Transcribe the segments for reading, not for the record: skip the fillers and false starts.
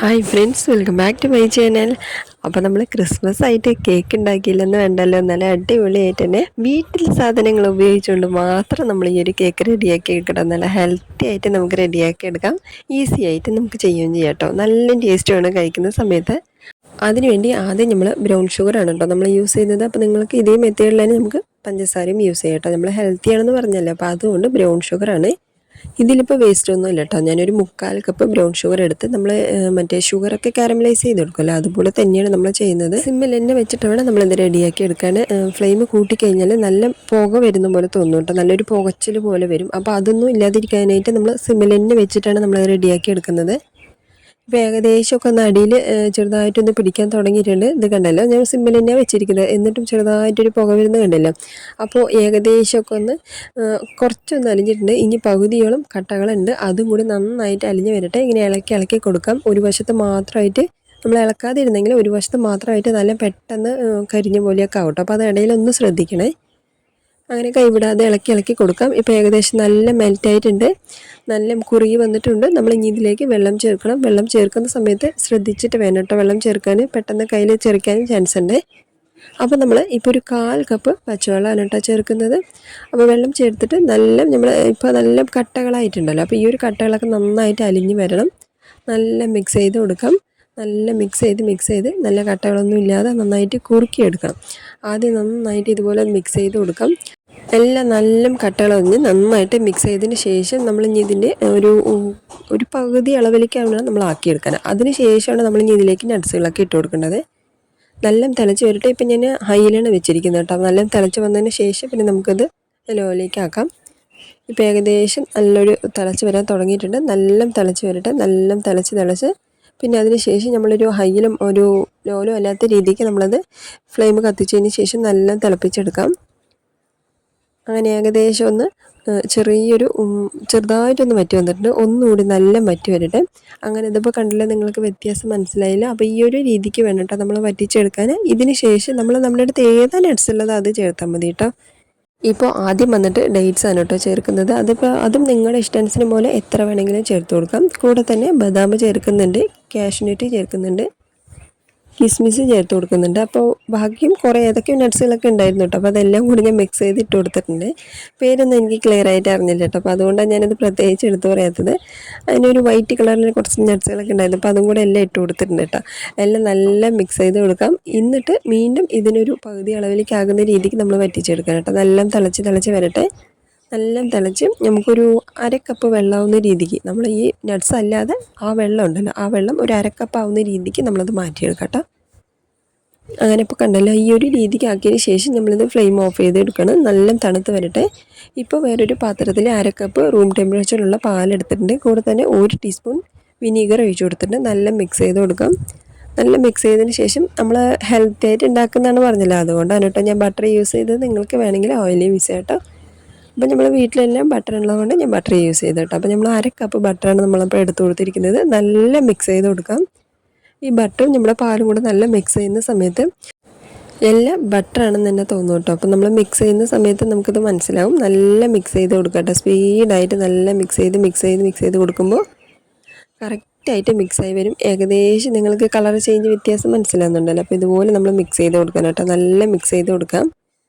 Hi friends, welcome back to my channel. അപ്പോൾ നമ്മൾ Christmas ആയിട്ട് കേക്ക് ഉണ്ടാക്കിയില്ലെന്ന് വേണ്ടല്ലോ, നല്ല അടിപൊളിയായിട്ട് തന്നെ വീട്ടിൽ സാധനങ്ങൾ ഉപയോഗിച്ചുകൊണ്ട് മാത്രം നമ്മൾ ഈ ഒരു കേക്ക് റെഡിയാക്കി എടുക്കണം. നല്ല ഹെൽത്തി ആയിട്ട് നമുക്ക് റെഡിയാക്കി എടുക്കാം, ഈസി ആയിട്ട് നമുക്ക് ചെയ്യുകയും ചെയ്യാം കേട്ടോ. നല്ല ടേസ്റ്റുമാണ് കഴിക്കുന്ന സമയത്ത്. അതിനുവേണ്ടി ആദ്യം നമ്മൾ ബ്രൗൺ ഷുഗറാണ് കേട്ടോ നമ്മൾ യൂസ് ചെയ്യുന്നത്. അപ്പോൾ നിങ്ങൾക്ക് ഇതേ മെത്തേഡിൽ തന്നെ നമുക്ക് പഞ്ചസാരയും യൂസ് ചെയ്യാം കേട്ടോ. നമ്മൾ ഹെൽത്തി ആണെന്ന് പറഞ്ഞല്ലോ, അപ്പോൾ അതുകൊണ്ട് ബ്രൗൺ ഷുഗറാണ്. ഇതിലിപ്പോൾ വേസ്റ്റ് ഒന്നും ഇല്ല കേട്ടോ. ഞാനൊരു 3/4 കപ്പ് ബ്രൗൺ ഷുഗർ എടുത്ത് നമ്മൾ മറ്റേ ഷുഗറൊക്കെ കാരമലൈസ് ചെയ്ത് കൊടുക്കുമല്ലോ, അതുപോലെ തന്നെയാണ് നമ്മൾ ചെയ്യുന്നത്. സിമ്മിൽ തന്നെ വെച്ചിട്ട് വേണം നമ്മളിത് റെഡിയാക്കി എടുക്കാൻ. ഫ്ലെയിം കൂട്ടിക്കഴിഞ്ഞാൽ നല്ല പുക വരുന്ന പോലെ തോന്നും കേട്ടോ, നല്ലൊരു പുകച്ചിൽ പോലെ വരും. അപ്പോൾ അതൊന്നും ഇല്ലാതിരിക്കാനായിട്ട് നമ്മൾ സിമ്മിൽ തന്നെ വെച്ചിട്ടാണ് നമ്മൾ റെഡിയാക്കി എടുക്കുന്നത്. ഇപ്പോൾ ഏകദേശമൊക്കെ ഒന്ന് അടിയിൽ ചെറുതായിട്ടൊന്ന് പിടിക്കാൻ തുടങ്ങിയിട്ടുണ്ട്. ഇത് കണ്ടല്ലോ, ഞാൻ സിമ്മിൽ തന്നെയാണ് വെച്ചിരിക്കുന്നത്. എന്നിട്ടും ചെറുതായിട്ടൊരു പുക വരുന്നത് കണ്ടല്ലോ. അപ്പോൾ ഏകദേശമൊക്കെ ഒന്ന് കുറച്ചൊന്ന് അലിഞ്ഞിട്ടുണ്ട്. ഇനി പകുതിയോളം കട്ടകളുണ്ട്, അതും കൂടി നന്നായിട്ട് അലിഞ്ഞ് വരട്ടെ. ഇങ്ങനെ ഇളക്കി ഇളക്കി കൊടുക്കാം. ഒരു വശത്ത് മാത്രമായിട്ട് നമ്മൾ ഇളക്കാതെ ഇരുന്നെങ്കിൽ ഒരു വശത്ത് മാത്രമായിട്ട് നല്ല പെട്ടെന്ന് കരിഞ്ഞ പോലെയൊക്കെ ആവട്ടെ. അപ്പോൾ അത് ഇടയിലൊന്ന് ശ്രദ്ധിക്കണേ. അങ്ങനെ കൈവിടാതെ ഇളക്കി ഇളക്കി കൊടുക്കാം. ഇപ്പോൾ ഏകദേശം നല്ല മെൽറ്റായിട്ടുണ്ട്, നല്ല കുറുകി വന്നിട്ടുണ്ട്. നമ്മൾ ഇനി ഇതിലേക്ക് വെള്ളം ചേർക്കണം. വെള്ളം ചേർക്കുന്ന സമയത്ത് ശ്രദ്ധിച്ചിട്ട് വേണം കേട്ടോ വെള്ളം ചേർക്കാൻ, പെട്ടെന്ന് കയ്യിൽ ചെറിക്കാനും ചാൻസ് ഉണ്ട്. അപ്പോൾ നമ്മൾ ഇപ്പോൾ ഒരു 1/4 കപ്പ് പച്ചവെള്ളമാണ് കേട്ടോ ചേർക്കുന്നത്. അപ്പോൾ വെള്ളം ചേർത്തിട്ട് നമ്മൾ ഇപ്പോൾ നല്ല കട്ടകളായിട്ടുണ്ടല്ലോ, അപ്പോൾ ഈ ഒരു കട്ടകളൊക്കെ നന്നായിട്ട് അലിഞ്ഞ് വരണം. നല്ല മിക്സ് ചെയ്ത് കൊടുക്കാം. നല്ല മിക്സ് ചെയ്ത് നല്ല കട്ടകളൊന്നും ഇല്ലാതെ നന്നായിട്ട് കുറുക്കിയെടുക്കണം. ആദ്യം നന്നായിട്ട് ഇതുപോലെ മിക്സ് ചെയ്ത് കൊടുക്കാം. എല്ലാം നല്ല കട്ടകളൊന്ന് നന്നായിട്ട് മിക്സ് ചെയ്തതിന് ശേഷം നമ്മൾ ഇനി ഇതിൻ്റെ ഒരു പകുതി അളവിലേക്കാണ് നമ്മൾ ആക്കിയെടുക്കാൻ. അതിന് ശേഷമാണ് നമ്മൾ ഇനി ഇതിലേക്ക് നട്ട്സുകളൊക്കെ ഇട്ട് കൊടുക്കേണ്ടത്. നല്ല തിളച്ച് വരട്ടെ. ഇപ്പം ഞാൻ ഹൈയിലാണ് വെച്ചിരിക്കുന്നത് കേട്ടോ. നല്ല തിളച്ച് വന്നതിന് ശേഷം പിന്നെ നമുക്കത് ലോയിലേക്ക് ആക്കാം. ഇപ്പോൾ ഏകദേശം നല്ലൊരു തിളച്ച് വരാൻ തുടങ്ങിയിട്ടുണ്ട്. നല്ല തിളച്ച് വരട്ടെ. നല്ല തിളച്ച് പിന്നെ അതിന് ശേഷം നമ്മളൊരു ഹൈയിലും ഒരു ലോയിലും അല്ലാത്ത രീതിക്ക് നമ്മളത് ഫ്ലെയിം കത്തിച്ചതിന് ശേഷം നല്ല തിളപ്പിച്ചെടുക്കാം. അങ്ങനെ ഏകദേശം ഒന്ന് ചെറുതായിട്ടൊന്ന് വറ്റി വന്നിട്ടുണ്ട്. ഒന്നുകൂടി നല്ല വറ്റി വരട്ടെ. അങ്ങനെ ഇതിപ്പോൾ കണ്ടില്ല, നിങ്ങൾക്ക് വ്യത്യാസം മനസ്സിലായില്ല. അപ്പോൾ ഈ ഒരു രീതിക്ക് വേണം കേട്ടോ നമ്മൾ വറ്റിച്ചെടുക്കാൻ. ഇതിന് ശേഷം നമ്മുടെ അടുത്ത് ഏതാ നട്ട്സ് ഉള്ളത് അത് ചേർത്താൽ മതി കേട്ടോ. ഇപ്പോൾ ആദ്യം വന്നിട്ട് ഡേറ്റ്സ് ആണ് കേട്ടോ ചേർക്കുന്നത്. അതും നിങ്ങളുടെ ഇഷ്ടാനുസരണം പോലെ എത്ര വേണമെങ്കിലും ചേർത്ത് കൊടുക്കാം. കൂടെ തന്നെ ബദാം ചേർക്കുന്നുണ്ട്, കാഷ്യൂനട്ട് ചേർക്കുന്നുണ്ട്, കിസ്മിസ് ചേർത്ത് കൊടുക്കുന്നുണ്ട്. അപ്പോൾ ബാക്കിയും കുറേ ഏതൊക്കെ നട്ട്സുകളൊക്കെ ഉണ്ടായിരുന്നു കേട്ടോ. അപ്പോൾ അതെല്ലാം കൂടി ഞാൻ മിക്സ് ചെയ്ത് ഇട്ട് കൊടുത്തിട്ടുണ്ട്. പേരൊന്നും എനിക്ക് ക്ലിയർ ആയിട്ട് അറിഞ്ഞില്ല കേട്ടോ. അപ്പോൾ അതുകൊണ്ടാണ് ഞാനത് പ്രത്യേകിച്ച് എടുത്ത് പറയാത്തത്. അതിനൊരു വൈറ്റ് കളറിൽ കുറച്ച് നട്ട്സുകളൊക്കെ ഉണ്ടായിരുന്നു. അപ്പോൾ അതും കൂടെ എല്ലാം ഇട്ട് കൊടുത്തിട്ടുണ്ട് കേട്ടോ. എല്ലാം നല്ല മിക്സ് ചെയ്ത് കൊടുക്കാം. എന്നിട്ട് വീണ്ടും ഇതിനൊരു പകുതി അളവിലേക്ക് ആകുന്ന രീതിക്ക് നമ്മൾ വറ്റിച്ചെടുക്കണം കേട്ടോ. നല്ല തിളച്ച് വരട്ടെ. നല്ല തിളച്ച് നമുക്കൊരു 1/2 കപ്പ് വെള്ളമാവുന്ന രീതിക്ക്, നമ്മൾ ഈ നട്ട്സ് അല്ലാതെ ആ വെള്ളം ഉണ്ടല്ലോ, ആ വെള്ളം ഒരു 1/2 കപ്പ് ആവുന്ന രീതിക്ക് നമ്മളത് മാറ്റിയെടുക്കാം കേട്ടോ. അങ്ങനെ ഇപ്പോൾ കണ്ടല്ലോ, ഈ ഒരു രീതിക്ക് ആക്കിയതിന് ശേഷം നമ്മളിത് ഫ്ലെയിം ഓഫ് ചെയ്തെടുക്കണം. നല്ല തണുത്ത് വരട്ടെ. ഇപ്പോൾ വേറൊരു പാത്രത്തിൽ 1/2 കപ്പ് റൂം ടെമ്പറേച്ചറിലുള്ള പാലെടുത്തിട്ടുണ്ട്. കൂടെ തന്നെ 1 ടീസ്പൂൺ വിനീഗർ ഒഴിച്ചു കൊടുത്തിട്ടുണ്ട്. നല്ല മിക്സ് ചെയ്ത് കൊടുക്കാം. നല്ല മിക്സ് ചെയ്തതിന് ശേഷം നമ്മൾ ഹെൽത്തി ആയിട്ട് ഉണ്ടാക്കുന്നതാണ് പറഞ്ഞല്ലോ, അതുകൊണ്ടാണ് കേട്ടോ ഞാൻ ബട്ടർ യൂസ് ചെയ്തത്. നിങ്ങൾക്ക് വേണമെങ്കിൽ ഓയിൽ യൂസ് ചെയ്യാം കേട്ടോ. അപ്പോൾ നമ്മൾ വീട്ടിലെല്ലാം ബട്ടർ ഉള്ളതുകൊണ്ട് ഞാൻ ബട്ടർ യൂസ് ചെയ്ത് കേട്ടോ. അപ്പോൾ നമ്മൾ 1/2 കപ്പ് ബട്ടറാണ് നമ്മളിപ്പോൾ എടുത്ത് കൊടുത്തിരിക്കുന്നത്. നല്ല മിക്സ് ചെയ്ത് കൊടുക്കാം. ഈ ബട്ടറും നമ്മുടെ പാലും കൂടെ നല്ല മിക്സ് ചെയ്യുന്ന സമയത്ത് എല്ലാം ബട്ടറാണെന്ന് തന്നെ തോന്നും കേട്ടോ. അപ്പോൾ നമ്മൾ മിക്സ് ചെയ്യുന്ന സമയത്ത് നമുക്കത് മനസ്സിലാവും. നല്ല മിക്സ് ചെയ്ത് കൊടുക്കാം കേട്ടോ. സ്പീഡായിട്ട് നല്ല മിക്സ് ചെയ്ത് കൊടുക്കുമ്പോൾ കറക്റ്റായിട്ട് മിക്സായി വരും. ഏകദേശം നിങ്ങൾക്ക് കളർ ചേഞ്ച് വ്യത്യാസം മനസ്സിലാകുന്നുണ്ടല്ലോ. അപ്പോൾ ഇതുപോലെ നമ്മൾ മിക്സ് ചെയ്ത് കൊടുക്കണം കേട്ടോ. നല്ല മിക്സ് ചെയ്ത് കൊടുക്കാം.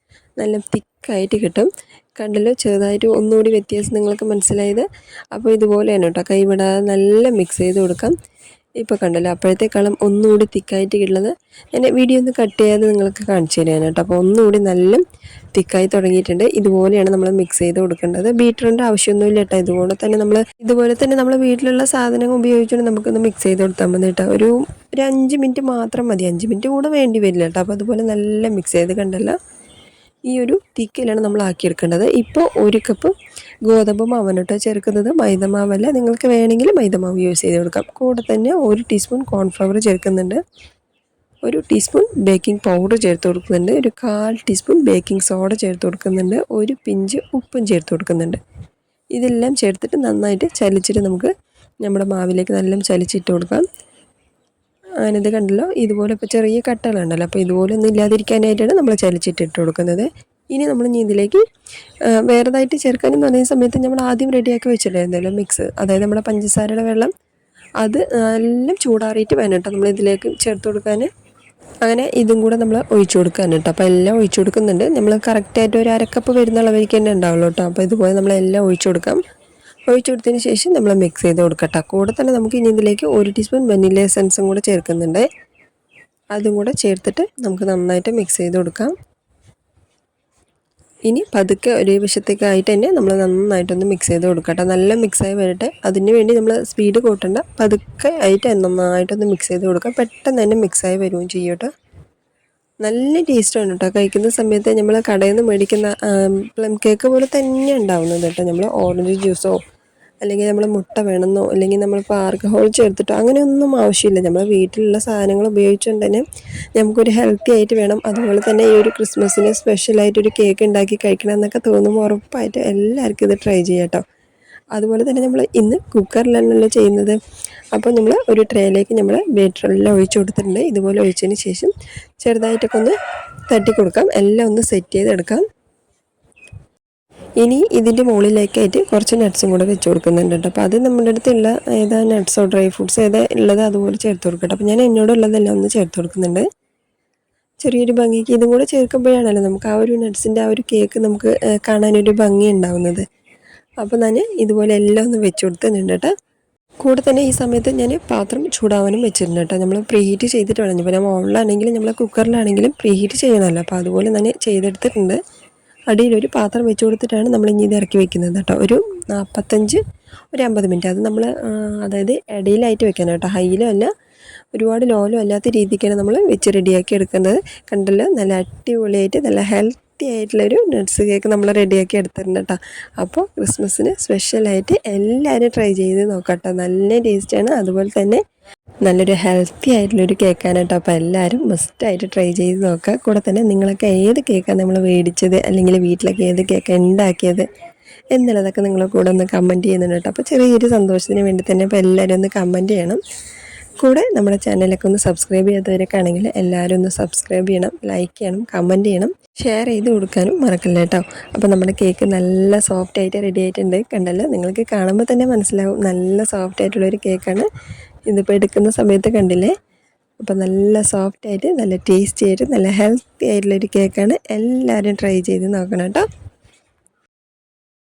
നല്ല തിക്കായിട്ട് കിട്ടും. കണ്ടല്ലോ, ചെറുതായിട്ട് ഒന്നുകൂടി വ്യത്യാസം നിങ്ങൾക്ക് മനസ്സിലായത്. അപ്പോൾ ഇതുപോലെയാണ് കേട്ടോ, കൈവിടാതെ നല്ല മിക്സ് ചെയ്ത് കൊടുക്കാം. ഇപ്പോൾ കണ്ടല്ലോ, അപ്പോഴത്തേക്കാളും ഒന്നുകൂടി തിക്കായിട്ട് കിട്ടുന്നത്. എൻ്റെ വീഡിയോ ഒന്ന് കട്ട് ചെയ്യാതെ നിങ്ങൾക്ക് കാണിച്ചു തരാൻ കേട്ടോ. അപ്പോൾ ഒന്നുകൂടി നല്ല തിക്കായി തുടങ്ങിയിട്ടുണ്ട്. ഇതുപോലെയാണ് നമ്മൾ മിക്സ് ചെയ്ത് കൊടുക്കേണ്ടത്. ബീറ്ററിൻ്റെ ആവശ്യമൊന്നുമില്ല കേട്ടോ. ഇതുപോലെ തന്നെ നമ്മൾ വീട്ടിലുള്ള സാധനങ്ങൾ ഉപയോഗിച്ചുകൊണ്ട് നമുക്കൊന്ന് മിക്സ് ചെയ്ത് കൊടുത്താൽ മതി കേട്ടോ. ഒരു 5 മിനിറ്റ് മാത്രം മതി. 5 മിനിറ്റ് കൂടെ വേണ്ടി വരില്ല കേട്ടോ. അപ്പോൾ അതുപോലെ നല്ല മിക്സ് ചെയ്ത് കണ്ടല്ലോ, ഈ ഒരു തിക്കിലാണ് നമ്മൾ ആക്കിയെടുക്കേണ്ടത്. ഇപ്പോൾ 1 കപ്പ് ഗോതമ്പ് മാവാണ് കേട്ടോ ചേർക്കുന്നത്, മൈദമാവല്ല. നിങ്ങൾക്ക് വേണമെങ്കിൽ മൈദമാവ് യൂസ് ചെയ്ത് കൊടുക്കാം. കൂടെ തന്നെ 1 ടീസ്പൂൺ കോൺഫ്ലവർ ചേർക്കുന്നുണ്ട്, 1 ടീസ്പൂൺ ബേക്കിംഗ് പൗഡർ ചേർത്ത് കൊടുക്കുന്നുണ്ട്, ഒരു 1/4 ടീസ്പൂൺ ബേക്കിംഗ് സോഡ ചേർത്ത് കൊടുക്കുന്നുണ്ട്, ഒരു പിഞ്ച് ഉപ്പും ചേർത്ത് കൊടുക്കുന്നുണ്ട്. ഇതെല്ലാം ചേർത്തിട്ട് നന്നായിട്ട് ചലിച്ചിട്ട് നമുക്ക് നമ്മുടെ മാവിലേക്ക് നല്ല ചലിച്ചിട്ട് കൊടുക്കാം. അങ്ങനെ ഇത് കണ്ടല്ലോ, ഇതുപോലെ ഇപ്പോൾ ചെറിയ കട്ടകളുണ്ടല്ലോ. അപ്പോൾ ഇതുപോലെ ഒന്നും ഇല്ലാതിരിക്കാനായിട്ടാണ് നമ്മൾ ചലിച്ചിട്ടിട്ട് കൊടുക്കുന്നത്. ഇനി നമ്മൾ ഇതിലേക്ക് വേറെതായിട്ട് ചേർക്കാനെന്ന് പറയുന്ന സമയത്ത് നമ്മൾ ആദ്യം റെഡിയാക്കി വെച്ചിട്ടുണ്ടായിരുന്നല്ലോ മിക്സ്, അതായത് നമ്മുടെ പഞ്ചസാരയുടെ വെള്ളം, അത് നല്ല ചൂടാറിയിട്ട് വേണം കേട്ടോ നമ്മൾ ഇതിലേക്ക് ചേർത്ത് കൊടുക്കാൻ. അങ്ങനെ ഇതും കൂടെ നമ്മൾ ഒഴിച്ചു കൊടുക്കാൻ കേട്ടോ. അപ്പോൾ എല്ലാം ഒഴിച്ചു കൊടുക്കുന്നുണ്ട്. നമ്മൾ കറക്റ്റായിട്ട് ഒരു അരക്കപ്പ് വരുന്ന അളവിലേക്ക് തന്നെ ഉണ്ടാവുള്ളൂ കേട്ടോ. അപ്പോൾ ഇതുപോലെ നമ്മളെല്ലാം ഒഴിച്ചു കൊടുക്കാം. ഒഴിച്ചു കൊടുത്തതിന് ശേഷം നമ്മൾ മിക്സ് ചെയ്ത് കൊടുക്കട്ടോ. കൂടെ തന്നെ നമുക്ക് ഇനി ഇതിലേക്ക് 1 ടീസ്പൂൺ വെനില എസൻസും കൂടെ ചേർക്കുന്നുണ്ട്. അതും കൂടെ ചേർത്തിട്ട് നമുക്ക് നന്നായിട്ട് മിക്സ് ചെയ്ത് കൊടുക്കാം. ഇനി പതുക്കെ ഒരേ വശത്തേക്കായിട്ട് തന്നെ നമ്മൾ നന്നായിട്ടൊന്ന് മിക്സ് ചെയ്ത് കൊടുക്കട്ടെ. നല്ല മിക്സായി വരട്ടെ. അതിന് വേണ്ടി നമ്മൾ സ്പീഡ് കൂട്ടണ്ട, പതുക്കെ ആയിട്ട് നന്നായിട്ടൊന്ന് മിക്സ് ചെയ്ത് കൊടുക്കാം. പെട്ടെന്ന് തന്നെ മിക്സായി വരികയും ചെയ്യും കേട്ടോ. നല്ല ടേസ്റ്റാണ് കേട്ടോ. കഴിക്കുന്ന സമയത്ത് നമ്മൾ കടയിൽ നിന്ന് മേടിക്കുന്ന പ്ലം കേക്ക് പോലെ തന്നെ ഉണ്ടാവുന്നത് കേട്ടോ. നമ്മൾ ഓറഞ്ച് ജ്യൂസോ അല്ലെങ്കിൽ നമ്മൾ മുട്ട വേണമെന്നോ അല്ലെങ്കിൽ നമ്മളിപ്പോൾ ആൽക്കഹോൾ ചേർത്തിട്ടോ അങ്ങനെയൊന്നും ആവശ്യമില്ല. നമ്മൾ വീട്ടിലുള്ള സാധനങ്ങൾ ഉപയോഗിച്ചുകൊണ്ട് തന്നെ നമുക്കൊരു ഹെൽത്തി ആയിട്ട് വേണം. അതുപോലെ തന്നെ ഈ ഒരു ക്രിസ്മസിന് സ്പെഷ്യലായിട്ടൊരു കേക്ക് ഉണ്ടാക്കി കഴിക്കണം എന്നൊക്കെ തോന്നുമ്പോൾ ഉറപ്പായിട്ട് എല്ലാവർക്കും ഇത് ട്രൈ ചെയ്യാം കേട്ടോ. അതുപോലെ തന്നെ നമ്മൾ ഇന്ന് കുക്കറിലാണല്ലോ ചെയ്യുന്നത്. അപ്പോൾ നമ്മൾ ഒരു ട്രേയിലേക്ക് നമ്മൾ ബേറ്ററെല്ലാം ഒഴിച്ച് കൊടുത്തിട്ടുണ്ട്. ഇതുപോലെ ഒഴിച്ചതിന് ശേഷം ചെറുതായിട്ടൊക്കെ ഒന്ന് തട്ടി കൊടുക്കാം. എല്ലാം ഒന്ന് സെറ്റ് ചെയ്തെടുക്കാം. ഇനി ഇതിൻ്റെ മുകളിലേക്കായിട്ട് കുറച്ച് നട്ട്സും കൂടെ വെച്ച് കൊടുക്കുന്നുണ്ട് കേട്ടോ. അപ്പോൾ അത് നമ്മുടെ അടുത്തുള്ള ഏതാ നട്ട്സോ ഡ്രൈ ഫ്രൂട്ട്സ് ഏതാ ഉള്ളത് അതുപോലെ ചേർത്ത് കൊടുക്കട്ടെ. അപ്പോൾ ഞാൻ എന്നോടുള്ളതെല്ലാം ഒന്ന് ചേർത്ത് കൊടുക്കുന്നുണ്ട്. ചെറിയൊരു ഭംഗിക്ക് ഇതും കൂടെ ചേർക്കുമ്പോഴാണല്ലോ നമുക്ക് ആ ഒരു നട്ട്സിൻ്റെ ആ ഒരു കേക്ക് നമുക്ക് കാണാനൊരു ഭംഗി ഉണ്ടാവുന്നത്. അപ്പോൾ ഞാൻ ഇതുപോലെ എല്ലാം ഒന്ന് വെച്ച് കൊടുക്കുന്നുണ്ട് കേട്ടോ. കൂടെ തന്നെ ഈ സമയത്ത് ഞാൻ പാത്രം ചൂടാവാനും വെച്ചിട്ടുണ്ട് കേട്ടോ. നമ്മൾ പ്രീ ഹീറ്റ് ചെയ്തിട്ട് വേണം. ഇപ്പോൾ നമ്മൾ ഓവനിലാണെങ്കിലും നമ്മൾ കുക്കറിലാണെങ്കിലും പ്രീ ഹീറ്റ് ചെയ്യണമല്ലോ. അപ്പോൾ അതുപോലെ ഞാൻ ചെയ്തെടുത്തിട്ടുണ്ട്. അടിയിലൊരു പാത്രം വെച്ച് കൊടുത്തിട്ടാണ് നമ്മൾ ഇനി ഇത് ഇറക്കി വെക്കുന്നത് കേട്ടോ. ഒരു 45 ഒരു 50 മിനിറ്റ് അത് നമ്മൾ അതായത് ഇടയിലായിട്ട് വെക്കണം കേട്ടോ. ഹൈയിലും അല്ല ഒരുപാട് ലോലും അല്ലാത്ത രീതിക്കാണ് നമ്മൾ വെച്ച് റെഡിയാക്കി എടുക്കുന്നത്. കണ്ടല്ലോ, നല്ല അടിപൊളിയായിട്ട് നല്ല ഹെൽത്തി ആയിട്ടുള്ളൊരു നട്ട്സ് കേക്ക് നമ്മൾ റെഡിയാക്കി എടുത്തിട്ടുണ്ട് കേട്ടോ. അപ്പോൾ ക്രിസ്മസിന് സ്പെഷ്യലായിട്ട് എല്ലാവരും ട്രൈ ചെയ്ത് നോക്കാം കേട്ടോ. നല്ല ടേസ്റ്റാണ്. അതുപോലെ തന്നെ നല്ലൊരു ഹെൽത്തി ആയിട്ടുള്ളൊരു കേക്കാണ് കേട്ടോ. അപ്പോൾ എല്ലാവരും മസ്റ്റായിട്ട് ട്രൈ ചെയ്ത് നോക്കുക. കൂടെ തന്നെ നിങ്ങളൊക്കെ ഏത് കേക്കാണ് നമ്മൾ മേടിച്ചത് അല്ലെങ്കിൽ വീട്ടിലൊക്കെ ഏത് കേക്ക് ഉണ്ടാക്കിയത് എന്നുള്ളതൊക്കെ നിങ്ങൾ കൂടെ ഒന്ന് കമൻറ്റ് ചെയ്യുന്നുണ്ട് കേട്ടോ. അപ്പോൾ ചെറിയൊരു സന്തോഷത്തിന് വേണ്ടി തന്നെ അപ്പോൾ എല്ലാവരും ഒന്ന് കമൻറ്റ് ചെയ്യണം. കൂടെ നമ്മുടെ ചാനലൊക്കെ ഒന്ന് സബ്സ്ക്രൈബ് ചെയ്യാത്തവരൊക്കെ ആണെങ്കിൽ എല്ലാവരും ഒന്ന് സബ്സ്ക്രൈബ് ചെയ്യണം, ലൈക്ക് ചെയ്യണം, കമൻറ്റ് ചെയ്യണം, ഷെയർ ചെയ്ത് കൊടുക്കാനും മറക്കില്ല കേട്ടോ. അപ്പോൾ നമ്മുടെ കേക്ക് നല്ല സോഫ്റ്റ് ആയിട്ട് റെഡി ആയിട്ടുണ്ട്. കണ്ടല്ലോ, നിങ്ങൾക്ക് കാണുമ്പോൾ തന്നെ മനസ്സിലാവും നല്ല സോഫ്റ്റ് ആയിട്ടുള്ളൊരു കേക്കാണ്. ഇതിപ്പോൾ എടുക്കുന്ന സമയത്ത് കണ്ടില്ലേ. അപ്പോൾ നല്ല സോഫ്റ്റ് ആയിട്ട് നല്ല ടേസ്റ്റി ആയിട്ട് നല്ല ഹെൽത്തി ആയിട്ടുള്ളൊരു കേക്കാണ്. എല്ലാവരും ട്രൈ ചെയ്ത് നോക്കണം കേട്ടോ.